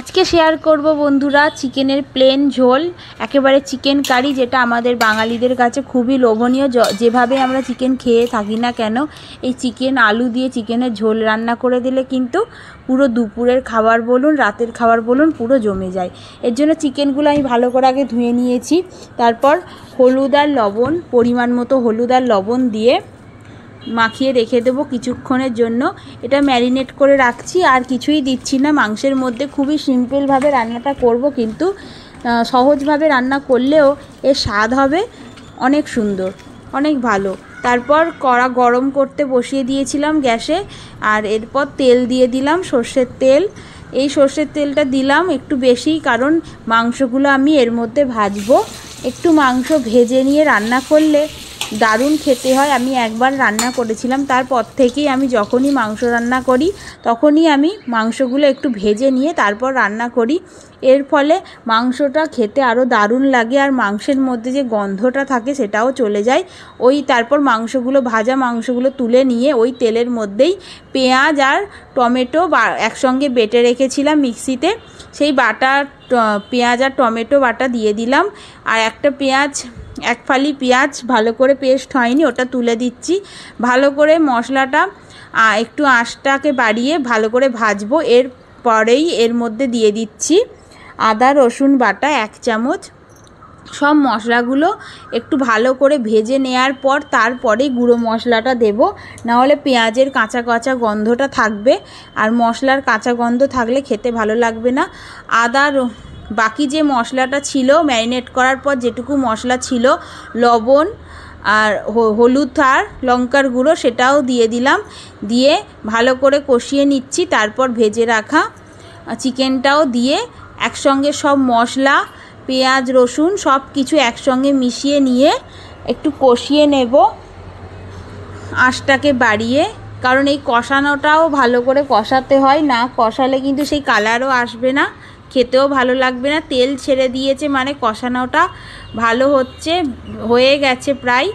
আজকে শেয়ার করব বন্ধুরা চিকেনের প্লেন ঝোল, একেবারে চিকেন কারি, যেটা আমাদের বাঙালিদের কাছে খুবই লোভনীয়। যেভাবে আমরা চিকেন খেয়ে থাকি না কেন, এই চিকেন আলু দিয়ে চিকেনের ঝোল রান্না করে দিলে কিন্তু পুরো দুপুরের খাবার বলুন, রাতের খাবার বলুন, পুরো জমে যায়। এর জন্য চিকেনগুলো আমি ভালো করে আগে ধুয়ে নিয়েছি। তারপর হলুদ আর লবণ, পরিমাণ মতো হলুদ আর লবণ দিয়ে মাখিয়ে রেখে দেবো কিছুক্ষণের জন্য। এটা ম্যারিনেট করে রাখছি, আর কিছুই দিচ্ছি না মাংসের মধ্যে। খুবই সিম্পলভাবে রান্নাটা করব, কিন্তু সহজভাবে রান্না করলেও এর স্বাদ হবে অনেক সুন্দর, অনেক ভালো। তারপর কড়া গরম করতে বসিয়ে দিয়েছিলাম গ্যাসে, আর এরপর তেল দিয়ে দিলাম, সর্ষের তেল। এই সর্ষের তেলটা দিলাম একটু বেশি, কারণ মাংসগুলো আমি এর মধ্যে ভাজবো। একটু মাংস ভেজে নিয়ে রান্না করলে দারুণ খেতে হয়। আমি একবার রান্না করেছিলাম, তারপর থেকেই আমি যখনই মাংস রান্না করি তখনই আমি মাংসগুলো একটু ভেজে নিয়ে তারপর রান্না করি। এর ফলে মাংসটা খেতে আরও দারুণ লাগে, আর মাংসের মধ্যে যে গন্ধটা থাকে সেটাও চলে যায়। তারপর মাংসগুলো, ভাজা মাংসগুলো তুলে নিয়ে ওই তেলের মধ্যেই পেঁয়াজ আর টমেটো একসঙ্গে বেটে রেখেছিলাম মিক্সিতে, সেই বাটা পেঁয়াজ আর টমেটো বাটা দিয়ে দিলাম। আর এক ফালি পেঁয়াজ ভালো করে পেস্ট হয়নি, ওটা তুলে দিচ্ছি। ভালো করে মশলাটা একটু আঁচটাকে বাড়িয়ে ভালো করে ভাজবো। এরপরেই এর মধ্যে দিয়ে দিচ্ছি আদা রসুন বাটা 1 চামচ। সব মশলাগুলো একটু ভালো করে ভেজে নেওয়ার পর তারপরেই গুঁড়ো মশলাটা দেব, নাহলে পেঁয়াজের কাঁচা কাঁচা গন্ধটা থাকবে, আর মশলার কাঁচা গন্ধ থাকলে খেতে ভালো লাগবে না। বাকি যে মশলাটা ছিল ম্যারিনেট করার পর, যেটুকু মশলা ছিল, লবণ আর হলুদ আর লঙ্কার গুঁড়ো, সেটাও দিয়ে দিলাম। দিয়ে ভালো করে কষিয়ে নিচ্ছি। তারপর ভেজে রাখা চিকেনটাও দিয়ে একসঙ্গে সব মশলা, পেঁয়াজ রসুন সব কিছু একসঙ্গে মিশিয়ে নিয়ে একটু কষিয়ে নেব আঁচটাকে বাড়িয়ে, কারণ এই কষানোটাও ভালো করে কষাতে হয়, না কষালে কিন্তু সেই কালারও আসবে না, খেতেও ভালো লাগবে না। তেল ছেড়ে দিয়েছে মানে কষানোটা ভালো হয়ে গেছে প্রায়।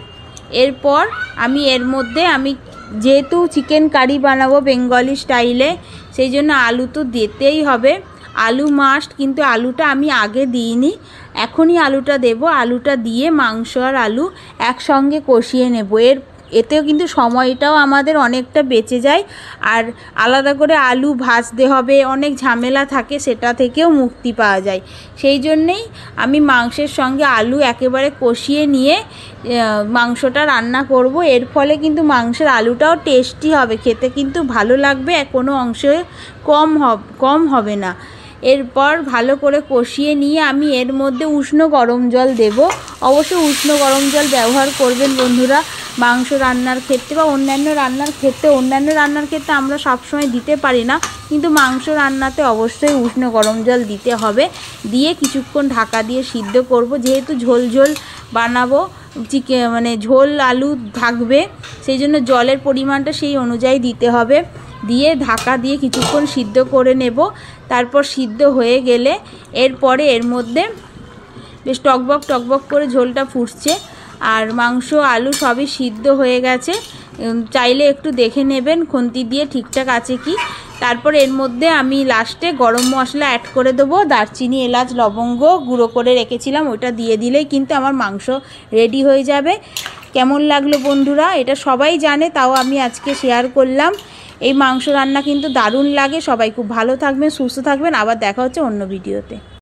এরপর আমি এর মধ্যে, যেহেতু চিকেন কারি বানাবো বেঙ্গলি স্টাইলে, সেই জন্য আলু তো দিতেই হবে, আলু মাস্ট। কিন্তু আলুটা আমি আগে দিইনি, এখনই আলুটা দেব। আলুটা দিয়ে মাংস আর আলু একসঙ্গে কষিয়ে নেব। এতেও কিন্তু সময়টাও আমাদের অনেকটা বেঁচে যায়, আর আলাদা করে আলু ভাজতে হবে, অনেক ঝামেলা থাকে, সেটা থেকেও মুক্তি পাওয়া যায়। সেই জন্যেই আমি মাংসের সঙ্গে আলু একেবারে কষিয়ে নিয়ে মাংসটা রান্না করব। এর ফলে কিন্তু মাংসের আলুটাও টেস্টি হবে, খেতে কিন্তু ভালো লাগবে, কোনো অংশে কম হবে না। এরপর ভালো করে কষিয়ে নিয়ে আমি এর মধ্যে উষ্ণ গরম জল দেব। অবশ্যই উষ্ণ গরম জল ব্যবহার করবেন বন্ধুরা মাংস রান্নার ক্ষেত্রে বা অন্যান্য রান্নার ক্ষেত্রে। আমরা সবসময় দিতে পারি না, কিন্তু মাংস রান্নাতে অবশ্যই উষ্ণ গরম জল দিতে হবে। দিয়ে কিছুক্ষণ ঢাকা দিয়ে সিদ্ধ করব। যেহেতু ঝোল ঝোল বানাবো, ঝোল আলু থাকবে, সেই জন্য জলের পরিমাণটা সেই অনুযায়ী দিতে হবে। দিয়ে ঢাকা দিয়ে কিছুক্ষণ সিদ্ধ করে নেব। তারপর সিদ্ধ হয়ে গেলে এরপরে এর মধ্যে বেশ টকবক করে ঝোলটা ফুটছে, আর মাংস আলু সবই সিদ্ধ হয়ে গেছে। চাইলে একটু দেখে নেবেন খুন্তি দিয়ে ঠিকঠাক আছে কি। তারপর এর মধ্যে আমি লাস্টে গরম মশলা অ্যাড করে দেবো, দারচিনি এলাচ লবঙ্গ গুঁড়ো করে রেখেছিলাম, ওটা দিয়ে দিলেই কিন্তু আমার মাংস রেডি হয়ে যাবে। কেমন লাগলো বন্ধুরা? এটা সবাই জানে, তাও আমি আজকে শেয়ার করলাম। এই মাংস রান্না কিন্তু দারুণ লাগে। সবাই খুব ভালো থাকবেন, সুস্থ থাকবেন। আবার দেখা হচ্ছে অন্য ভিডিওতে।